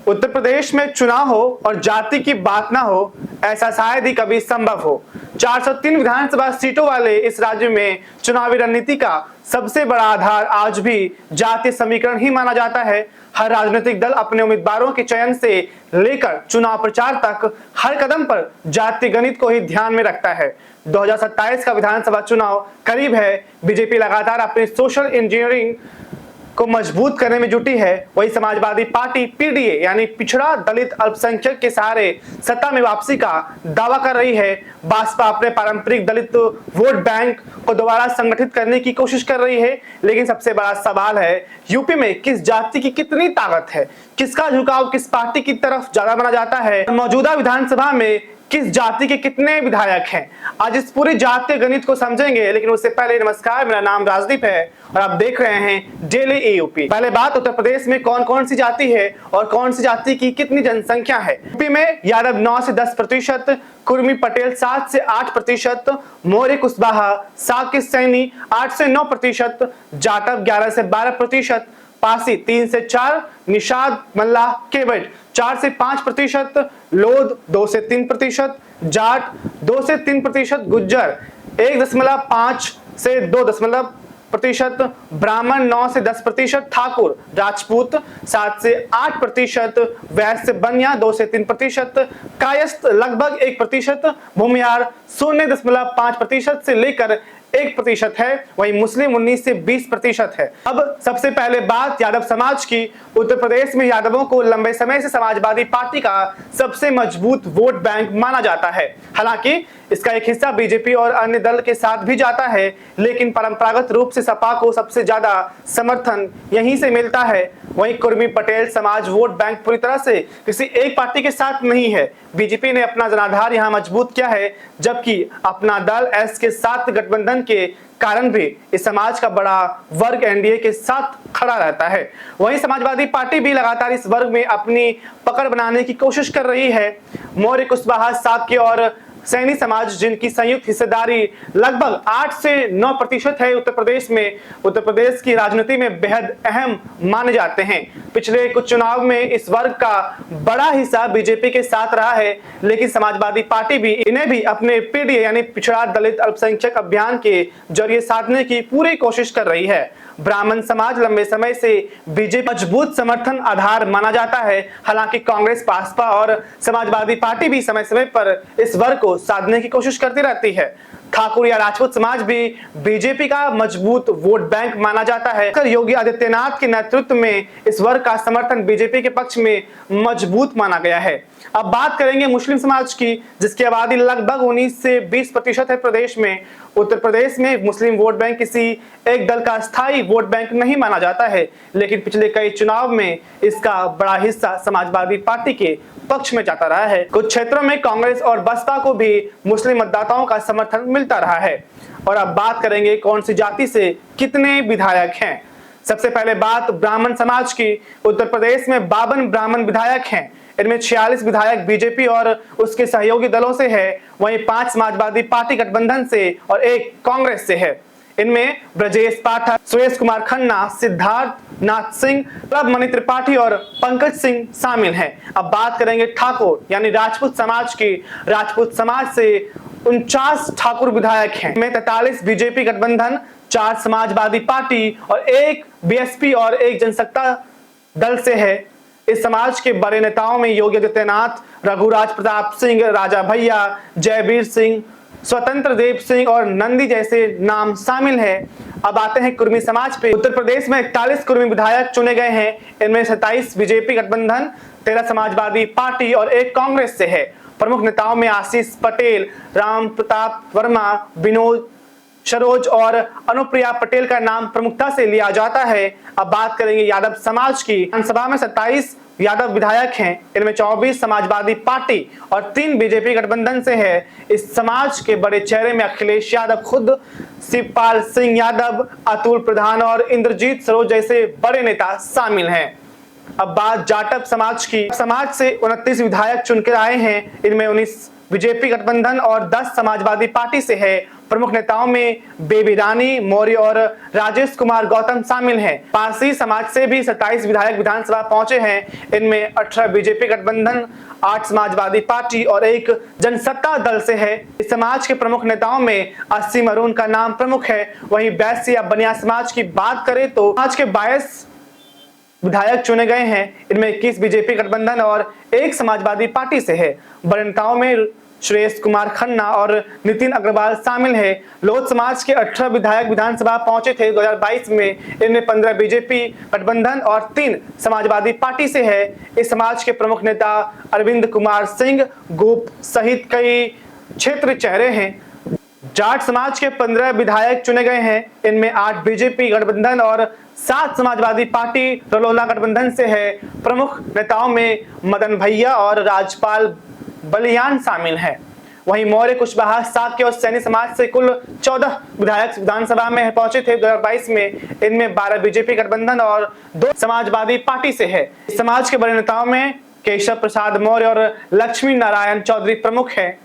उत्तर प्रदेश में चुनाव हो और जाति की बात ना हो, ऐसा शायद ही कभी संभव हो। 403 विधानसभा सीटों वाले इस राज्य में चुनावी रणनीति का सबसे बड़ा आधार आज भी जातीय समीकरण ही माना जाता है। हर राजनीतिक दल अपने उम्मीदवारों के चयन से लेकर चुनाव प्रचार तक हर कदम पर जातीय गणित को ही ध्यान में रखता है। 2027 का विधानसभा चुनाव करीब है। बीजेपी लगातार अपनी सोशल इंजीनियरिंग को मजबूत करने में जुटी है। वही समाजवादी पार्टी पीडीए यानी पिछड़ा दलित अल्पसंख्यक के सहारे सत्ता में वापसी का दावा कर रही है। भाजपा अपने पारंपरिक दलित वोट बैंक को दोबारा संगठित करने की कोशिश कर रही है। लेकिन सबसे बड़ा सवाल है, यूपी में किस जाति की कितनी ताकत है, किसका झुकाव किस पार्टी की तरफ ज्यादा माना जाता है, मौजूदा विधानसभा में किस जाति के कितने विधायक हैं। आज इस पूरी जातीय गणित को समझेंगे, लेकिन उससे पहले नमस्कार, मेरा नाम राजदीप है और आप देख रहे हैं डेली यूपी। पहले बात, उत्तर प्रदेश में कौन कौन सी जाति है और कौन सी जाति की कितनी जनसंख्या है। यूपी में यादव 9 से 10%, कुर्मी पटेल 7 से 8%, मौर्य कुशवाहा, साकिब सैनी 8 से 9%, जाटव 11 से 12%, पासी 3 से 4%, निषाद मल्लाह केवट 4 से 5%, लोध 2 से 3%, जाट 2 से 3%, गुज्जर 1.5 से 2%, ब्राह्मण 9 से 10%, ठाकुर राजपूत 7 से 8%, वैश्य बनिया 2 से 3%, कायस्थ लगभग 1%, भूमिहार 0.5% से लेकर 1% है। वहीं मुस्लिम 19 से 20% है। अब सबसे पहले बात यादव समाज की। उत्तर प्रदेश में यादवों को लंबे समय से समाजवादी पार्टी का सबसे मजबूत वोट बैंक माना जाता है। हालांकि इसका एक हिस्सा बीजेपी और अन्य दल के साथ भी जाता है, लेकिन परंपरागत रूप से सपा को सबसे ज्यादा समर्थन यहीं से मिलता है। वहीं कुर्मी पटेल समाज वोट बैंक पूरी तरह से किसी एक पार्टी के साथ नहीं है। बीजेपी ने अपना जनाधार यहां मजबूत किया है, जबकि अपना दल एस के साथ गठबंधन के कारण भी इस समाज का बड़ा वर्ग एनडीए के साथ खड़ा रहता है। वहीं समाजवादी पार्टी भी लगातार इस वर्ग में अपनी पकड़ बनाने की कोशिश कर रही है। मौर्य कुशवाहा साक्य और सैनी समाज, जिनकी संयुक्त हिस्सेदारी लगभग 8 से 9% है, उत्तर प्रदेश की राजनीति में बेहद अहम माने जाते हैं। पिछले कुछ चुनाव में इस वर्ग का बड़ा हिस्सा बीजेपी के साथ रहा है, लेकिन समाजवादी पार्टी भी इन्हें भी अपने पीडीए यानी पिछड़ा दलित अल्पसंख्यक अभियान के जरिए साधने की पूरी कोशिश कर रही है। ब्राह्मण समाज लंबे समय से बीजेपी मजबूत समर्थन आधार माना जाता है। हालांकि कांग्रेस, भाजपा और समाजवादी पार्टी भी समय समय पर इस वर्ग को साधने की कोशिश करती रहती है। ठाकुर या राजपूत समाज भी बीजेपी का मजबूत वोट बैंक माना जाता है। योगी आदित्यनाथ के नेतृत्व में इस वर्ग का समर्थन बीजेपी के पक्ष में मजबूत माना गया है। अब बात करेंगे मुस्लिम समाज की, जिसकी आबादी लगभग 19 से 20% है प्रदेश में। उत्तर प्रदेश में मुस्लिम वोट बैंक किसी एक दल का स्थायी वोट बैंक नहीं माना जाता है, लेकिन पिछले कई चुनाव में इसका बड़ा हिस्सा समाजवादी पार्टी के पक्ष में जाता रहा है। कुछ क्षेत्रों में कांग्रेस और बसपा को भी मुस्लिम मतदाताओं का समर्थन मिलता रहा है। और अब बात करेंगे कौन सी जाति से कितने विधायक हैं। सबसे पहले बात ब्राह्मण समाज की। उत्तर प्रदेश में 52 ब्राह्मण विधायक हैं। इनमें 46 विधायक बीजेपी और उसके सहयोगी दलों से है, वहीं 5 समाजवादी पार्टी गठबंधन से और 1 कांग्रेस से है। इनमें ब्रजेश पाठक, सुरेश कुमार खन्ना, सिद्धार्थ नाथ सिंह, प्रभ मणि त्रिपाठी और पंकज सिंह शामिल हैं। अब बात करेंगे ठाकुर यानी राजपूत समाज की। राजपूत समाज से 49 ठाकुर विधायक हैं। इनमें 43 बीजेपी गठबंधन, 4 समाजवादी पार्टी और 1 बीएसपी और 1 जनसत्ता दल से है। इस समाज के बड़े नेताओं में योगी आदित्यनाथ, रघुराज प्रताप सिंह, राजा भैया, जयवीर सिंह, स्वतंत्र देव सिंह और नंदी जैसे नाम शामिल हैं। अब आते हैं कुर्मी समाज पे। उत्तर प्रदेश में 41 कुर्मी विधायक चुने गए हैं। इनमें 27 बीजेपी गठबंधन, 13 समाजवादी पार्टी और 1 कांग्रेस से है। प्रमुख नेताओं में आशीष पटेल, राम प्रताप वर्मा, विनोद सरोज और अनुप्रिया पटेल का नाम प्रमुखता से लिया जाता है। अब बात करेंगे यादव समाज की। विधानसभा में 27 यादव विधायक हैं। इनमें 24 समाजवादी पार्टी और 3 बीजेपी गठबंधन से है। इस समाज के बड़े चेहरे में अखिलेश यादव खुद, शिवपाल सिंह यादव, अतुल प्रधान और इंद्रजीत सरोज जैसे बड़े नेता शामिल हैं। अब बात जाटव समाज की। समाज से 29 विधायक चुनकर आए हैं। इनमें 19 बीजेपी गठबंधन और 10 समाजवादी पार्टी से है। प्रमुख नेताओं में बेबी रानी मौर्य और राजेश कुमार गौतम शामिल हैं। पारसी समाज से भी 27 विधायक विधानसभा पहुंचे हैं। इनमें 18 बीजेपी गठबंधन, 8 समाजवादी पार्टी और 1 जनसत्ता दल से है। इस समाज के प्रमुख नेताओं में 80 मरून का नाम प्रमुख है। वहीं बैश्य या बनिया समाज की बात करें तो समाज के 22 विधायक चुने गए हैं। इनमें 21 बीजेपी गठबंधन और 1 समाजवादी पार्टी से है। बड़े नेताओं में सुरेश कुमार खन्ना और नितिन अग्रवाल शामिल है। लोध समाज के 18 विधायक विधानसभा पहुंचे थे 2022 में। इनमें 15 बीजेपी गठबंधन और 3 समाजवादी पार्टी से है। इस समाज के प्रमुख नेता अरविंद कुमार सिंह गोप सहित कई क्षेत्र चेहरे हैं। जाट समाज के 15 विधायक चुने गए हैं। इनमें 8 बीजेपी गठबंधन और 7 समाजवादी पार्टी रलोला गठबंधन से है। प्रमुख नेताओं में मदन भैया और राजपाल बलियान शामिल हैं। वहीं मौर्य कुशवाहा साक्य और सैनी समाज से कुल 14 विधायक विधानसभा में पहुंचे थे 2022 में। इनमें 12 बीजेपी गठबंधन और 2 समाजवादी पार्टी से है। इस समाज के बड़े नेताओं में केशव प्रसाद मौर्य और लक्ष्मी नारायण चौधरी प्रमुख हैं।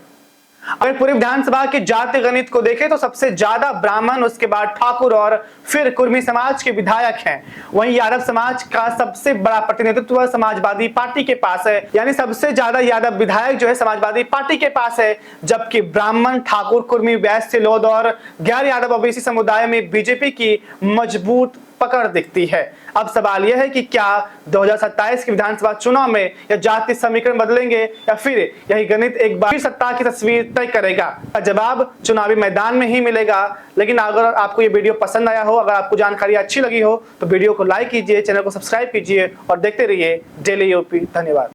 अगर पूरे विधानसभा के जाति गणित को देखें तो सबसे ज्यादा ब्राह्मण, उसके बाद ठाकुर और फिर कुर्मी समाज के विधायक हैं। वहीं यादव समाज का सबसे बड़ा प्रतिनिधित्व समाजवादी पार्टी के पास है, यानी सबसे ज्यादा यादव विधायक जो है समाजवादी पार्टी के पास है। जबकि ब्राह्मण, ठाकुर, कुर्मी, वैश्य, लोध और गैर यादव ओबीसी समुदाय में बीजेपी की मजबूत पकड़ दिखती है। अब सवाल यह है कि क्या 2027 के विधानसभा चुनाव में यह जाति समीकरण बदलेंगे या फिर यही गणित एक बार फिर सत्ता की तस्वीर तय करेगा। जवाब चुनावी मैदान में ही मिलेगा। लेकिन अगर आपको ये वीडियो पसंद आया हो, अगर आपको जानकारी अच्छी लगी हो तो वीडियो को लाइक कीजिए, चैनल को सब्सक्राइब कीजिए और देखते रहिए डेली यूपी। धन्यवाद।